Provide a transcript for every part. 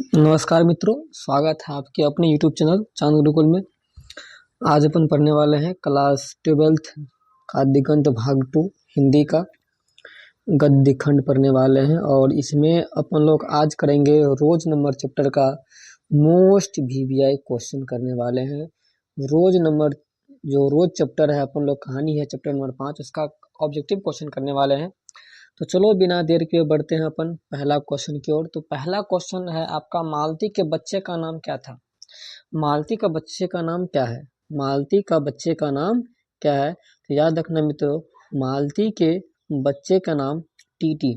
नमस्कार मित्रों, स्वागत है आपके अपने YouTube चैनल चांद गुरुकुल में। आज अपन पढ़ने वाले हैं क्लास 12th का दिगंत भाग 2 हिंदी का गद्य खंड पढ़ने वाले हैं। और इसमें अपन लोग आज करेंगे रोज नंबर चैप्टर का मोस्ट VVI क्वेश्चन करने वाले हैं। रोज नंबर जो रोज चैप्टर है अपन लोग कहानी है चैप्टर नंबर 5, उसका ऑब्जेक्टिव क्वेश्चन करने वाले हैं। तो चलो बिना देर के बढ़ते हैं अपन पहला क्वेश्चन की ओर। तो पहला क्वेश्चन है आपका, मालती के बच्चे का नाम क्या था? मालती का बच्चे का नाम क्या है? मालती का बच्चे का नाम क्या है? तो याद रखना मित्रों, मालती के बच्चे का नाम टीटी।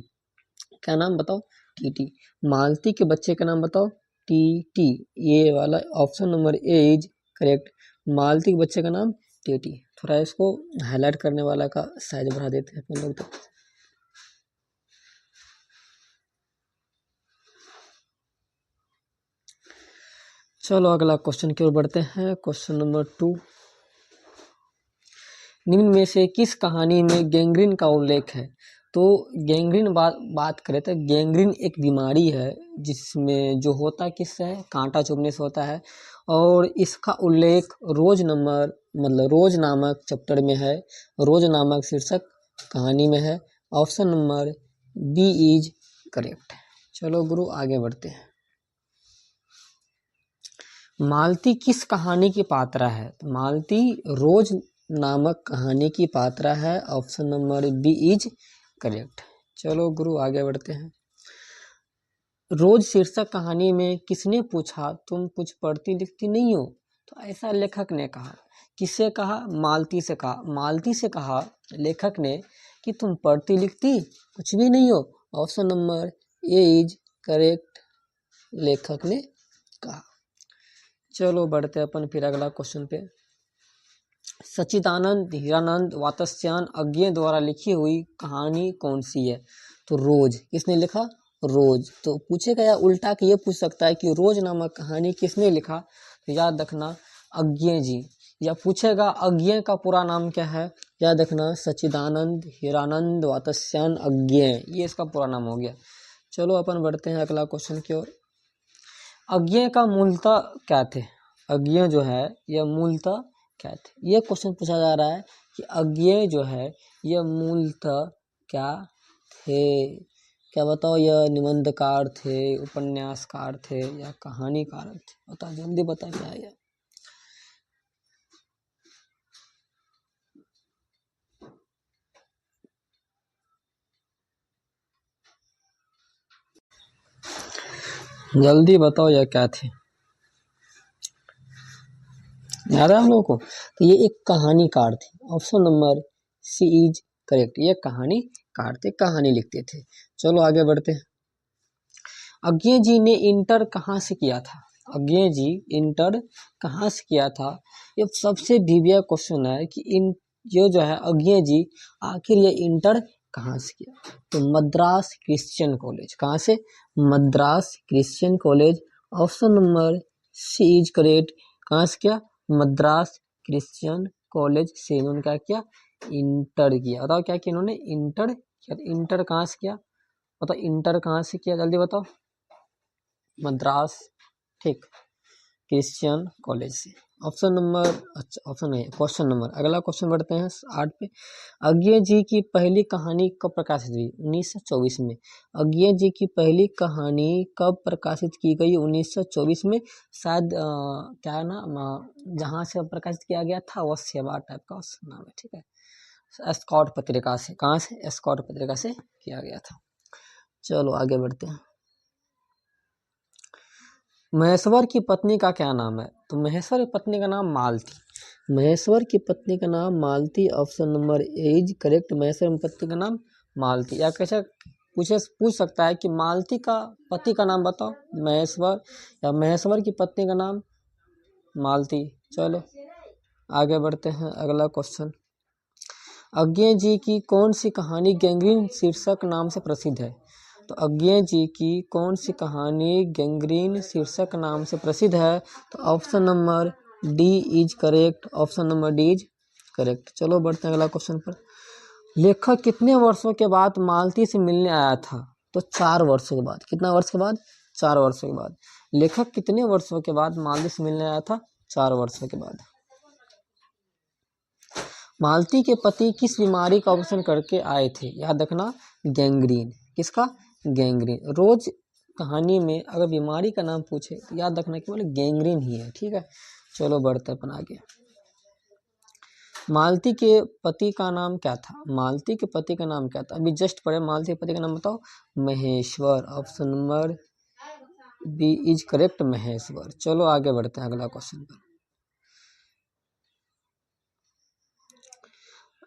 क्या नाम बताओ? टीटी। मालती के बच्चे का नाम बताओ? टीटी। ये वाला option number A is correct. Malti के बच्चे का नाम टीटी। थोड़ा इसको हाईलाइट करने वाला का साइज बढ़ा देते हैं अपन लोग। तो चलो अगला क्वेश्चन की ओर बढ़ते हैं। क्वेश्चन नंबर 2, निम्न में से किस कहानी में गैंग्रीन का उल्लेख है? तो गैंग्रीन बात करें तो गैंग्रीन एक बीमारी है जिसमें जो होता किससे है? कांटा चुभने से होता है। और इसका उल्लेख रोज नामक चैप्टर में है। रोज नामक शीर्षक कहानी में है। Option number B is correct. चलो गुरु आगे बढ़ते हैं। मालती किस कहानी की पात्रा है? मालती रोज नामक कहानी की पात्रा है। Option number B is correct. चलो गुरु आगे बढ़ते हैं। रोज शीर्षक कहानी में किसने पूछा तुम कुछ पढ़ती लिखती नहीं हो? तो ऐसा लेखक ने कहा। किससे कहा? मालती से कहा। मालती से कहा लेखक ने कि तुम पढ़ती लिखती कुछ भी नहीं हो। Option number A is correct, लेखक ने कहा। चलो बढ़ते अपन फिर अगला क्वेश्चन पे। सच्चिदानंद हीरानंद वात्स्यायन अज्ञे द्वारा लिखी हुई कहानी कौन सी है? तो रोज। किसने लिखा? रोज। तो पूछेगा या उल्टा के ये पूछ सकता है कि रोज नामक कहानी किसने लिखा? तो याद रखना अज्ञे जी। या पूछेगा अज्ञे का पूरा नाम क्या है? याद रखना सच्चिदानंद हीरानंद वात्स्यायन अज्ञे, ये इसका पूरा नाम हो गया। चलो अपन बढ़ते हैं अगला क्वेश्चन की ओर। अज्ञे का मूलतः क्या थे? अज्ञे जो है यह मूलतः क्या थे? यह क्वेश्चन पूछा जा रहा है कि अज्ञे जो है यह मूलतः क्या थे? क्या बताओ? यह निबंधकार थे, उपन्यासकार थे या कहानीकार थे? बता, जल्दी बता क्या है यह। जल्दी बताओ यह क्या थे? याद है हम लोगों को? तो ये एक कहानीकार थे। Option number C is correct. ये कहानीकार थे, कहानी लिखते थे। चलो आगे बढ़ते हैं। अज्ञे जी ने इंटर कहाँ से किया था? अज्ञे जी इंटर कहाँ से किया था? ये सबसे VVI क्वेश्चन है कि ये जो है अज्ञे जी आखिर ये इंटर कहाँ से किया? तो मद्रास क्रिश्चियन कॉलेज। कहाँ से? Madras Christian college. Option number C is correct. कहाँ से किया? मद्रास क्रिश्चियन कॉलेज से इन्होंने क्या किया? इंटर किया। बताओ क्या किया इन्होंने? इंटर किया। इंटर कहाँ से किया? बताओ इंटर कहाँ से किया, जल्दी बताओ। मद्रास, ठीक, क्रिश्चियन कॉलेज से। ऑप्शन नंबर, अच्छा ऑप्शन नहीं, क्वेश्चन नंबर। अगला क्वेश्चन बढ़ते हैं 8 पे। अज्ञे जी की पहली कहानी कब प्रकाशित हुई? 1924 में। अज्ञे जी की पहली कहानी कब प्रकाशित की गई? 1924 में। शायद क्या है ना, जहाँ से प्रकाशित किया गया था वह सेवा टाइप का नाम है, ठीक है। स्कॉट पत्रिका से। कहाँ से? स्कॉट पत्रिका से किया गया था। चलो आगे बढ़ते हैं। महेश्वर की पत्नी का क्या नाम है? तो महेश्वर की पत्नी का नाम मालती। महेश्वर की पत्नी का नाम Malti. Option number A is correct. Maheshwar की पत्नी का नाम मालती। या कैसे पूछ सकता है कि मालती का पति का नाम बताओ, महेश्वर, या महेश्वर की पत्नी का नाम मालती। चलो आगे बढ़ते हैं अगला क्वेश्चन। अज्ञे जी की कौन सी कहानी गैंग्रीन शीर्षक नाम से प्रसिद्ध है? तो अज्ञे जी की कौन सी कहानी गैंग्रीन शीर्षक नाम से प्रसिद्ध है? तो option number D is correct. Option number D is correct. चलो बढ़ते हैं अगला क्वेश्चन पर। लेखक कितने वर्षों के बाद मालती से मिलने आया था? तो 4 वर्षों के बाद। कितना वर्ष के बाद? 4 वर्षों के बाद। लेखक कितने वर्षों के बाद मालती से मिलने आया था? 4 वर्षों के बाद। मालती के पति किस बीमारी का ऑपरेशन करके आए थे? याद रखना, गैंग्रीन। किसका? गैंग्रीन। रोज कहानी में अगर बीमारी का नाम पूछे तो याद रखना केवल गैंग्रीन ही है, ठीक है। चलो बढ़ते अपन आगे। मालती के पति का नाम क्या था? मालती के पति का नाम क्या था? अभी जस्ट पढ़े, मालती के पति का नाम बताओ। Maheshwar. Option number B is correct, Maheshwar. चलो आगे बढ़ते हैं अगला क्वेश्चन पर।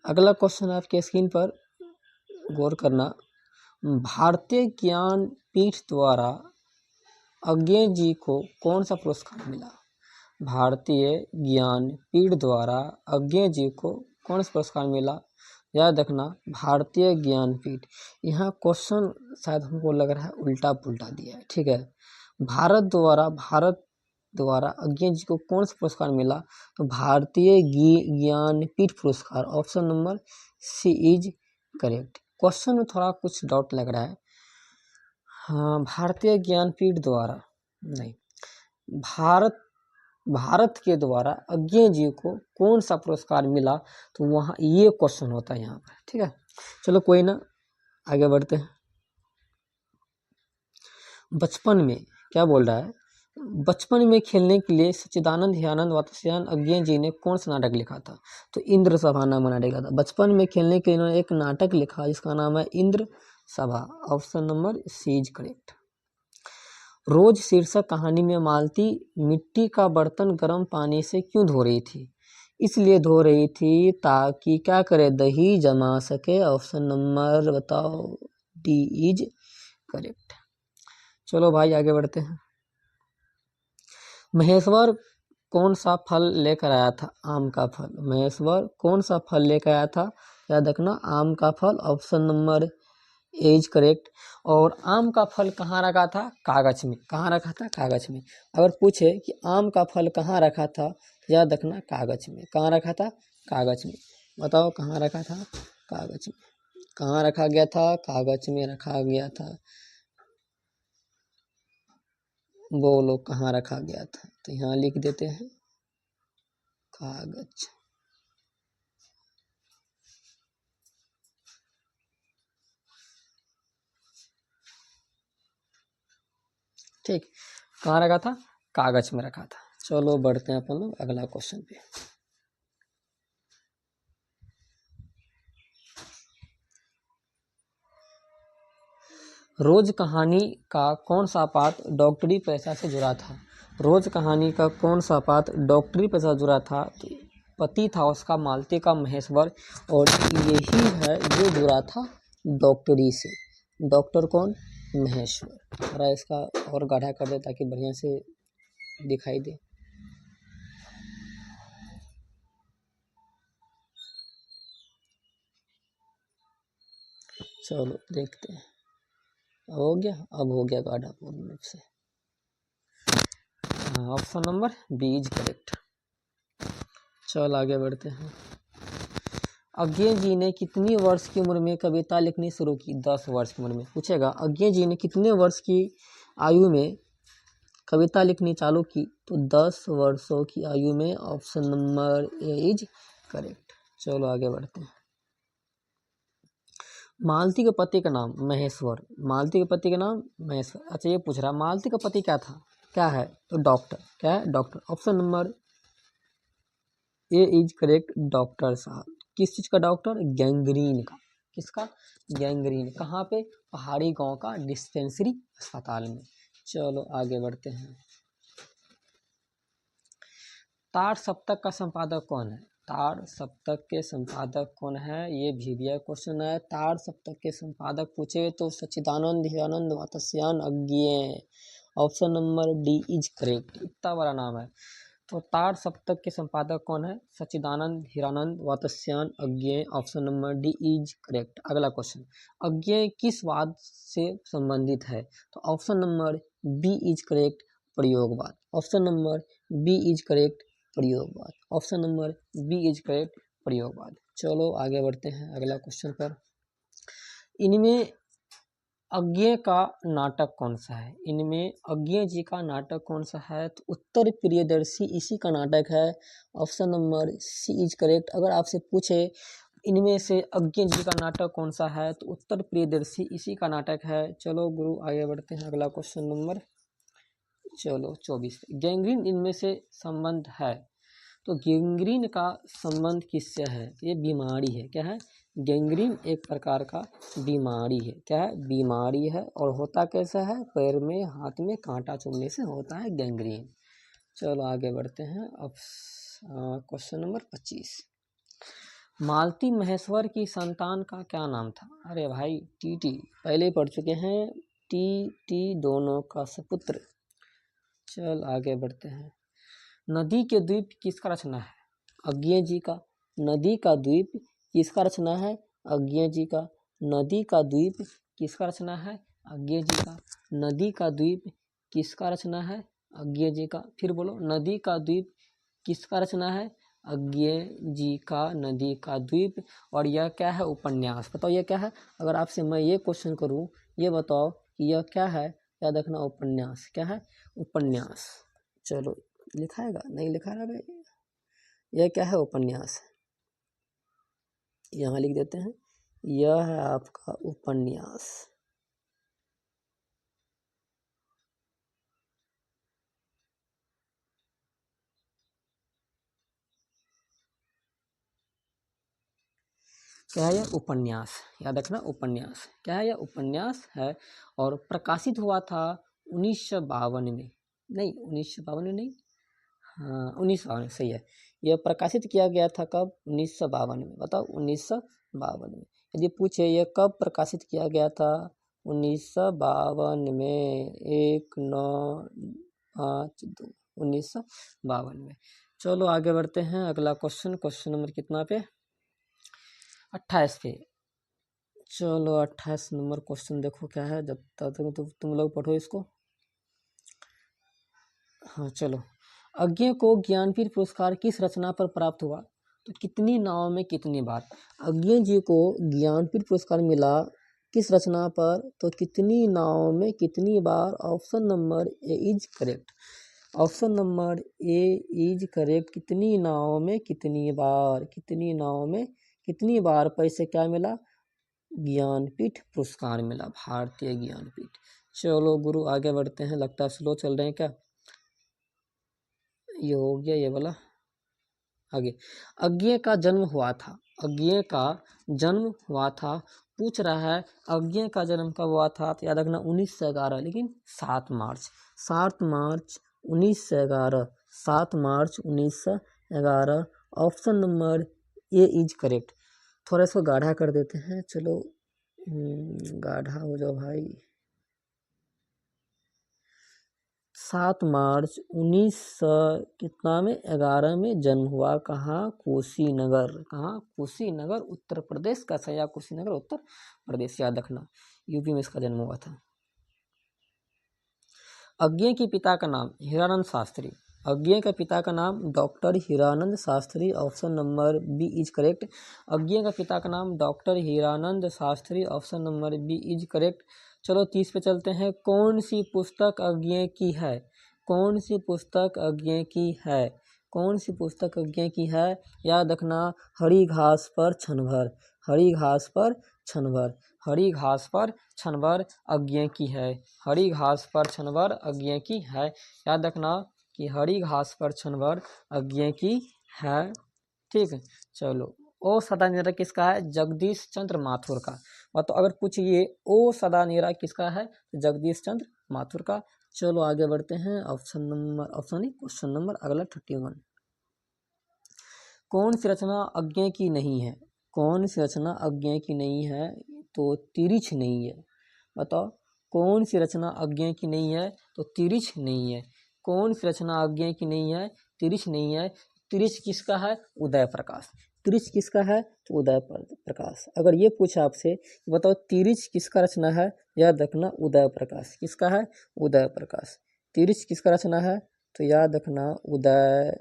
अगला क्वेश्चन आपके स्क्रीन पर गौर करना। भारतीय ज्ञान पीठ द्वारा अज्ञे जी को कौन सा पुरस्कार मिला? भारतीय ज्ञान पीठ द्वारा अज्ञे जी को कौन सा पुरस्कार मिला? याद रखना, भारतीय ज्ञानपीठ। यहाँ क्वेश्चन शायद हमको लग रहा है उल्टा पुल्टा दिया है, ठीक है। भारत द्वारा अज्ञे जी को कौन सा पुरस्कार मिला? तो भारतीय ज्ञानपीठ पुरस्कार। Option number C is correct. Question में थोड़ा कुछ डाउट लग रहा है। हाँ, भारतीय ज्ञानपीठ द्वारा नहीं, भारत के द्वारा अज्ञे जी को कौन सा पुरस्कार मिला, तो वहाँ ये क्वेश्चन होता है यहाँ पर, ठीक है। चलो कोई ना, आगे बढ़ते हैं। बचपन में क्या बोल रहा है? बचपन में खेलने के लिए सच्चिदानंद हीरानंद वात्स्यायन अज्ञे जी ने कौन सा नाटक लिखा था? तो इंद्र सभा नाम नाटक लिखा था। बचपन में खेलने के लिए इन्होंने एक नाटक लिखा जिसका नाम है Indra Sabha. Option number C is correct. Roz शीर्षक कहानी में मालती मिट्टी का बर्तन गर्म पानी से क्यों धो रही थी? इसलिए धो रही थी ताकि क्या करे, दही जमा सके। ऑप्शन नंबर बताओ, डी इज करेक्ट। चलो भाई आगे बढ़ते हैं। महेश्वर कौन सा फल लेकर आया था? आम का फल। महेश्वर कौन सा फल लेकर आया था? याद रखना, आम का फल। Option number is correct. और आम का फल कहाँ रखा था? कागज में। कहाँ रखा था? कागज में। अगर पूछे कि आम का फल कहाँ रखा था, याद रखना कागज में। कहाँ रखा था? कागज में। बताओ कहाँ रखा था? कागज में। कहाँ रखा गया था? कागज में रखा गया था। बोलो कहाँ रखा गया था? तो यहाँ लिख देते हैं कागज। ठीक, कहाँ रखा था? कागज में रखा था। चलो बढ़ते हैं अपन लोग अगला क्वेश्चन पे। रोज कहानी का कौन सा पात्र डॉक्टरी पेशा से जुड़ा था? रोज कहानी का कौन सा पात्र डॉक्टरी पेशा से जुड़ा था? तो पति था उसका मालती का महेश्वर, और यही है जो जुड़ा था डॉक्टरी से। डॉक्टर कौन? महेश्वर। थोड़ा इसका और गाढ़ा कर दे ताकि बढ़िया से दिखाई दे। चलो देखते हैं, हो गया? अब हो गया गाढ़ा पूर्ण रूप से। Option number B is correct. चल आगे बढ़ते हैं। अज्ञे जी ने कितनी वर्ष की उम्र में कविता लिखनी शुरू की? 10 वर्ष की उम्र में। पूछेगा अज्ञे जी ने कितने वर्ष की आयु में कविता लिखनी चालू की? तो 10 वर्षों की आयु में। Option number A is correct. चलो आगे बढ़ते हैं। मालती के पति का नाम? महेश्वर। मालती के पति का नाम महेश्वर। अच्छा ये पूछ रहा मालती का पति क्या था, क्या है? तो डॉक्टर। क्या है? Doctor. Option number A is correct, doctor साहब। किस चीज का डॉक्टर? गैंग्रीन का। किसका? गैंग्रीन। कहाँ पे? पहाड़ी गांव का डिस्पेंसरी अस्पताल में। चलो आगे बढ़ते हैं। तार सप्तक का संपादक कौन है? तार सप्तक के संपादक कौन है? ये भी दिया क्वेश्चन है। तार सप्तक के संपादक पूछे तो Sachchidanand Hiranand Vatsyayan Agyeya. Option number D is correct. इतना बड़ा नाम है। तो तार सप्तक के संपादक कौन है? Sachchidanand Hiranand Vatsyayan Agyeya. Option number D is correct. अगला क्वेश्चन, अज्ञे किस वाद से संबंधित है? तो option number B is correct, प्रयोगवाद। Option number B is correct, प्रयोगवाद। Option number B is correct, प्रयोगवाद। चलो आगे बढ़ते हैं अगला क्वेश्चन पर। इनमें अज्ञे का नाटक कौन सा है? इनमें अज्ञे जी का नाटक कौन सा है? तो उत्तर प्रियदर्शी इसी का नाटक है। Option number C is correct. अगर आपसे पूछे इनमें से अज्ञे जी का नाटक कौन सा है, तो उत्तर प्रियदर्शी इसी का नाटक है। चलो गुरु आगे बढ़ते हैं। अगला क्वेश्चन नंबर 24। गैंग्रीन इनमें से संबंध है, तो गैंग्रीन का संबंध किससे है? तो ये बीमारी है। क्या है? गैंग्रीन एक प्रकार का बीमारी है। क्या है? बीमारी है। और होता कैसा है? पैर में हाथ में कांटा चुभने से होता है गैंग्रीन। चलो आगे बढ़ते हैं। अब क्वेश्चन नंबर 25। मालती महेश्वर की संतान का क्या नाम था? अरे भाई टीटी पहले ही पढ़ चुके हैं। टी दोनों का सपुत्र। चल आगे बढ़ते हैं। नदी के द्वीप किसका रचना है? अज्ञे जी का। नदी का द्वीप किसका रचना है? अज्ञे जी का। नदी का द्वीप किसका रचना है? अज्ञे जी का। नदी का द्वीप किसका रचना है? अज्ञे जी का। फिर बोलो, नदी का द्वीप किसका रचना है? अज्ञे जी का नदी का द्वीप। और यह क्या है? उपन्यास। बताओ यह क्या है? अगर आपसे मैं ये क्वेश्चन करूं, ये बताओ कि यह क्या है? याद रखना, उपन्यास। क्या है? उपन्यास। चलो लिखा है? नहीं लिखा है? यह क्या है? उपन्यास। यहाँ लिख देते हैं, यह है आपका उपन्यास। क्या है? यह उपन्यास। याद रखना, उपन्यास। क्या है? यह उपन्यास है। और प्रकाशित हुआ था 1952 में। नहीं, 1952 में नहीं, हाँ 1952 सही है। यह प्रकाशित किया गया था कब? 1952 में। बताओ 1952 में। यदि पूछे यह कब प्रकाशित किया गया था? 1952 में। 1952 1952 में। चलो आगे बढ़ते हैं। अगला क्वेश्चन नंबर कितना पे? 28 पे। चलो 28 नंबर क्वेश्चन देखो क्या है, जब तक तुम लोग पढ़ो इसको। हाँ चलो। अज्ञे को ज्ञानपीठ पुरस्कार किस रचना पर प्राप्त हुआ? तो कितनी नाव में कितनी बार? अज्ञे जी को ज्ञानपीठ पुरस्कार मिला किस रचना पर? तो कितनी नाव में कितनी बार? Option number A is correct. Option number A is correct. कितनी नाव में कितनी बार? कितनी नाव में कितनी बार पर इसे क्या मिला? ज्ञानपीठ पुरस्कार मिला, भारतीय ज्ञानपीठ। चलो गुरु आगे बढ़ते हैं। लगता है स्लो चल रहे हैं क्या? ये हो गया ये वाला। आगे, अज्ञे का जन्म हुआ था। अज्ञे का जन्म हुआ था। पूछ रहा है अज्ञे का जन्म कब हुआ था? तो याद रखना 1911, लेकिन 7 मार्च। 7 मार्च 1911। 7 मार्च 1911। Option number A is correct. थोड़ा इसको गाढ़ा कर देते हैं। चलो गाढ़ा हो जाओ भाई। 7 मार्च 1900 कितना में? 11 में जन्म हुआ। कहाँ? कुशीनगर। कहाँ? कुशीनगर उत्तर प्रदेश का सया। कुशीनगर उत्तर प्रदेश, याद रखना, यूपी में इसका जन्म हुआ था। अज्ञे के पिता का नाम? हीरानंद शास्त्री। अज्ञे के पिता का नाम doctor Hiranand Shastri. Option number B is correct. Agyeya का पिता का नाम doctor Hiranand Shastri. Option number B is correct. चलो 30 पे चलते हैं। कौन सी पुस्तक अज्ञे की है? कौन सी पुस्तक अज्ञे की है? कौन सी पुस्तक अज्ञे की है? याद रखना, हरी घास पर क्षण भर। हरी घास पर क्षण भर। हरी घास पर क्षण भर अज्ञे की है। हरी घास पर क्षण भर अज्ञे की है। याद रखना कि हरी घास पर क्षण भर अज्ञे की है। ठीक है। चलो, ओ सदा निरा किसका है? जगदीश चंद्र माथुर का। तो अगर पूछिए ओ सदा निरा किसका है? जगदीश चंद्र माथुर का। चलो आगे बढ़ते हैं। क्वेश्चन नंबर अगला 31। कौन सी रचना अज्ञे की नहीं है? कौन सी रचना अज्ञे की नहीं है? तो तिरिछ नहीं है। बताओ कौन सी रचना अज्ञे की नहीं है? तो तिरिछ नहीं है। कौन सी रचना अज्ञे की नहीं है? तिरिछ नहीं है। तिरिछ किसका है? उदय प्रकाश। तिरिछ किसका है? तो उदय प्रकाश। अगर ये पूछा आपसे, बताओ तिरिछ किसका रचना है? याद रखना उदय प्रकाश। किसका है? उदय प्रकाश। तिरिछ किसका रचना है? तो याद रखना उदय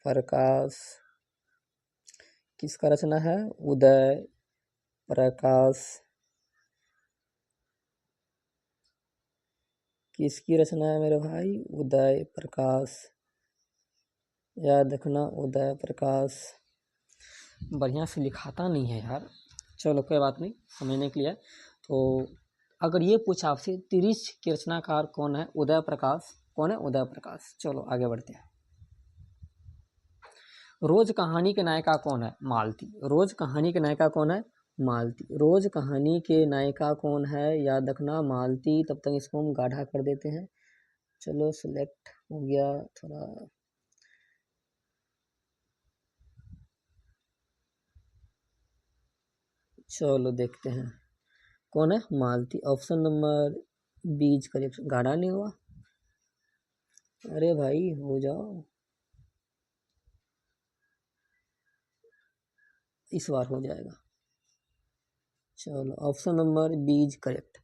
प्रकाश। किसका रचना है? उदय प्रकाश। किसकी रचना है मेरे भाई? उदय प्रकाश, याद रखना उदय प्रकाश। बढ़िया से लिखाता नहीं है यार, चलो कोई बात नहीं, समझने के लिए। तो अगर ये पूछा आपसे तिरिच के रचनाकार कौन है? उदय प्रकाश। कौन है? उदय प्रकाश। चलो आगे बढ़ते हैं। रोज कहानी के नायिका कौन है? मालती। रोज कहानी के नायिका कौन है? मालती। रोज कहानी के नायिका कौन है? याद रखना मालती। तब तक इसको हम गाढ़ा कर देते हैं। चलो सिलेक्ट हो गया थोड़ा। चलो देखते हैं कौन है? मालती। ऑप्शन नंबर बीज करेक्ट। गाढ़ा नहीं हुआ? अरे भाई हो जाओ, इस बार हो जाएगा। चलो ऑप्शन नंबर बीज करेक्ट।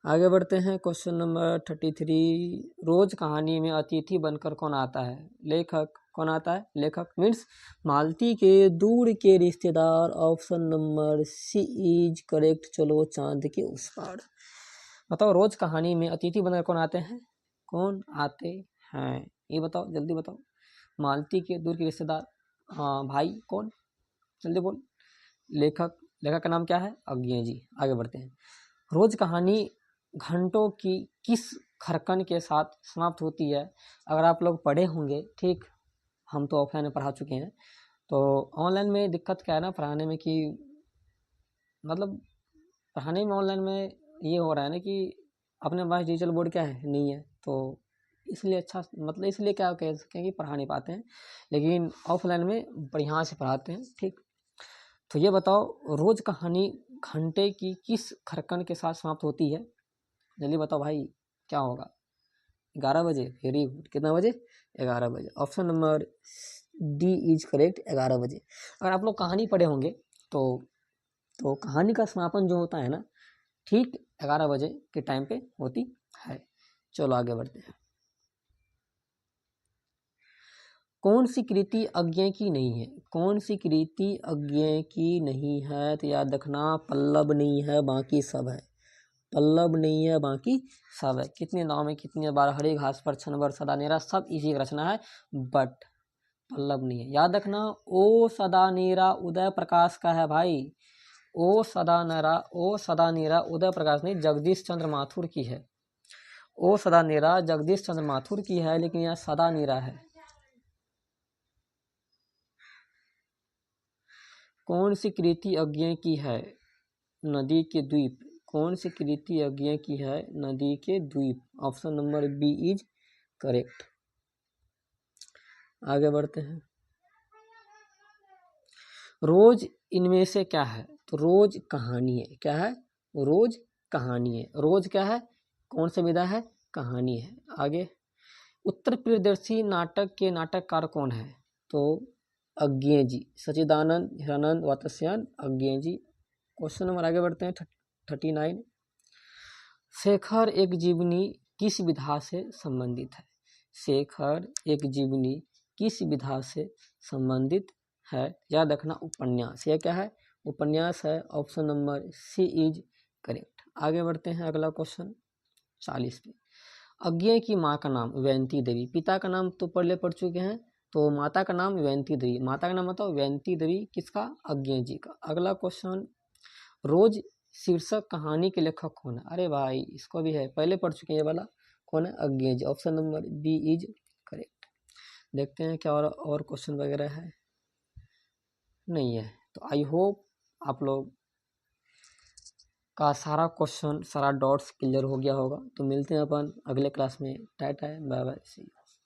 आगे बढ़ते हैं। Question number 33। रोज कहानी में अतिथि बनकर कौन आता है? लेखक। कौन आता है? लेखक मीन्स मालती के दूर के रिश्तेदार। Option number C is correct. चलो चांद के उस पार। बताओ रोज कहानी में अतिथि बनकर कौन आते हैं? कौन आते हैं ये बताओ, जल्दी बताओ। मालती के दूर के रिश्तेदार, हाँ भाई कौन? जल्दी बोल। लेखक। लेखक का नाम क्या है? अज्ञे जी। आगे बढ़ते हैं। रोज कहानी घंटों की किस खरकन के साथ समाप्त होती है? अगर आप लोग पढ़े होंगे, ठीक, हम तो ऑफलाइन में पढ़ा चुके हैं, तो ऑनलाइन में दिक्कत क्या है ना पढ़ाने में कि मतलब पढ़ाने में ऑनलाइन में ये हो रहा है ना कि अपने पास डिजिटल बोर्ड क्या है? नहीं है, तो इसलिए अच्छा मतलब इसलिए क्या कह सकते हैं कि पढ़ा नहीं पाते हैं, लेकिन ऑफलाइन में बढ़िया से पढ़ाते हैं, ठीक। तो ये बताओ रोज कहानी घंटे की किस खरकन के साथ समाप्त होती है? जल्दी बताओ भाई, क्या होगा? 11 बजे। Very good. कितना बजे? 11 बजे। Option number D is correct, 11 बजे। अगर आप लोग कहानी पढ़े होंगे तो कहानी का समापन जो होता है ना, ठीक 11 बजे के टाइम पे होती है। चलो आगे बढ़ते हैं। कौन सी कृति अज्ञे की नहीं है? कौन सी कृति अज्ञे की नहीं है? तो याद रखना पल्लव नहीं है, बाकी सब है। पल्लव नहीं है, बाकी सब है। कितने नाम है, कितने बार, हरे घास पर छनबर, सदा नेरा, सब इसी की रचना है, बट पल्लव नहीं है। याद रखना ओ सदा नेरा उदय प्रकाश का है भाई। ओ सदा नेरा उदय प्रकाश नहीं, जगदीश चंद्र माथुर की है। ओ सदा नेरा जगदीश चंद्र माथुर की है, लेकिन यह सदा नेरा है। कौन सी कृति अज्ञे की है? नदी के द्वीप। कौन सी कृति अज्ञे की है? नदी के द्वीप। Option number B is correct. आगे बढ़ते हैं। रोज इनमें से क्या है? तो रोज कहानी है। क्या है? रोज कहानी है। रोज क्या है? कौन सा विधा है? कहानी है। आगे, उत्तर प्रियदर्शी नाटक के नाटककार कौन है? तो अज्ञे जी, सचिदानंद, हिरानंद, वात्स्यायन, अज्ञे जी। क्वेश्चन नंबर आगे बढ़ते हैं 39। शेखर एक जीवनी किस विधा से संबंधित है? शेखर एक जीवनी किस विधा से संबंधित है? याद रखना उपन्यास। यह क्या है? उपन्यास है। Option number C is correct. आगे बढ़ते हैं अगला क्वेश्चन 40 पे। अज्ञे की माँ का नाम वैंती देवी। पिता का नाम तो पढ़ चुके हैं, तो माता का नाम वैंती देवी। माता का नाम बताओ। वैंती देवी। किसका? अज्ञे जी का। अगला क्वेश्चन, रोज शीर्षक कहानी के लेखक कौन है? अरे भाई इसको भी है, पहले पढ़ चुके हैं ये वाला। कौन है? Agyeya ji. Option number B is correct. देखते हैं क्या और क्वेश्चन वगैरह है, नहीं है। तो आई होप आप लोग का सारा क्वेश्चन, सारा डॉट्स क्लियर हो गया होगा। तो मिलते हैं अपन अगले क्लास में। Tata bye bye, see you.